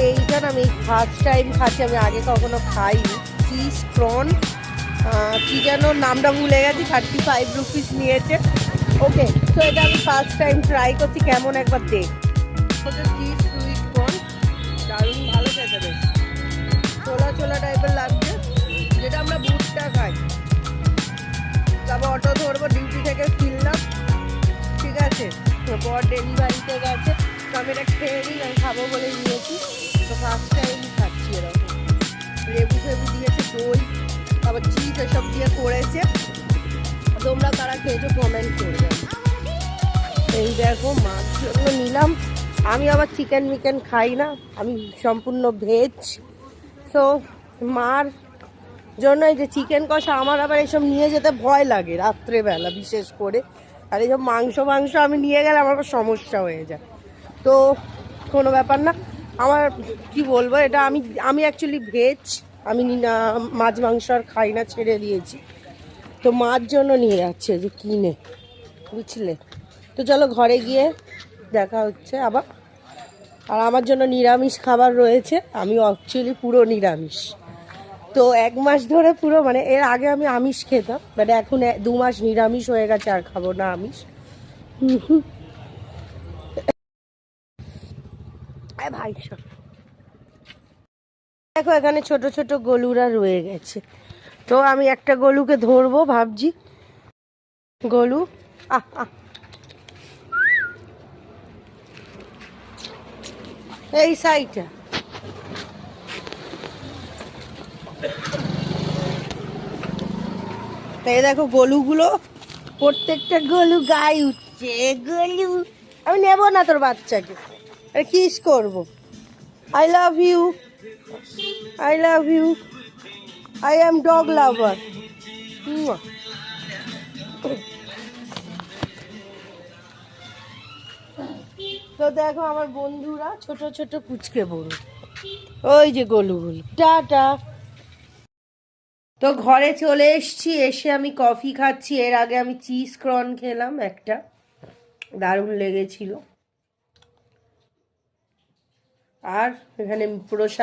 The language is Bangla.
এইটা না আমি ফার্স্ট টাইম খাচ্ছি, আমি আগে কখনো খাইনি। চিজ প্রন কি যেন নামটা ভুলে গেছি, 35 রুপিস নিয়েছে। ওকে, তো এটা আমি ফার্স্ট টাইম ট্রাই করছি, কেমন একবার দেখ। চিজ সুইট কর্ন দারুণ ভালো খেতে, বেশ ছোলা ছোলা টাইপের লাগছে, যেটা আমরা ভুট্টা খাই। তারপর অটো ধরবো, ডিউটি থেকে ফিরলাম, ঠিক আছে, পর ডেলিভারিতে গেছে, তো আমি এটা খেয়ে নিই, আমি খাবো বলে নিয়েছি। তো ফার্স্ট টাইম খাচ্ছি এরকম, লেবু ফেবু দিয়েছে, দই, আবার চিজ এসব দিয়ে করেছে। তোমরা কারা খেয়েছো কমেন্ট করবে। এই দেখো মাছ জন্য নিলাম, আমি আবার চিকেন মিকেন খাই না, আমি সম্পূর্ণ ভেজ। তো মার জন্য এই যে চিকেন কষা, আমার আবার এইসব নিয়ে যেতে ভয় লাগে রাত্রেবেলা বিশেষ করে, আর এইসব মাংস আমি নিয়ে গেলে আমার আবার সমস্যা হয়ে যায়। তো কোনো ব্যাপার না, আমার কি বলবো, এটা আমি অ্যাকচুয়ালি ভেজ, আমি মাছ মাংস আর খাই না, ছেড়ে দিয়েছি। তো মার জন্য নিয়ে যাচ্ছে যে কিনে, বুঝলে। তো চলো ঘরে গিয়ে দেখা হচ্ছে আবার। আর আমার জন্য নিরামিষ খাবার রয়েছে, আমি অ্যাকচুয়ালি পুরো নিরামিষ। তো 1 মাস ধরে পুরো, মানে এর আগে আমি আমিষ খেতাম, মানে এখন 2 মাস নিরামিষ হয়ে গেছে, আর খাবো না আমিষ। ভাই দেখো এখানে ছোট ছোট গলুরা রয়ে গেছে, তো আমি একটা গলুকে ধরবো ভাবছি। গলু এই সাইডটা, এই দেখো গলুগুলো, প্রত্যেকটা গলু গায়ে উঠছে। গলু আমি নেবো না তোর বাচ্চাকে, আরে কিস করবো। I love you, I love you, I am dog lover. তো দেখো আমার বন্ধুরা ছোট ছোট কুচকে বড়, ওই যে গলুগুলো। টাটা। তো ঘরে চলে এসছি, এসে আমি কফি খাচ্ছি। এর আগে আমি চিজ ক্রন খেলাম একটা, দারুণ লেগেছিল। আর এখানে প্রসাদ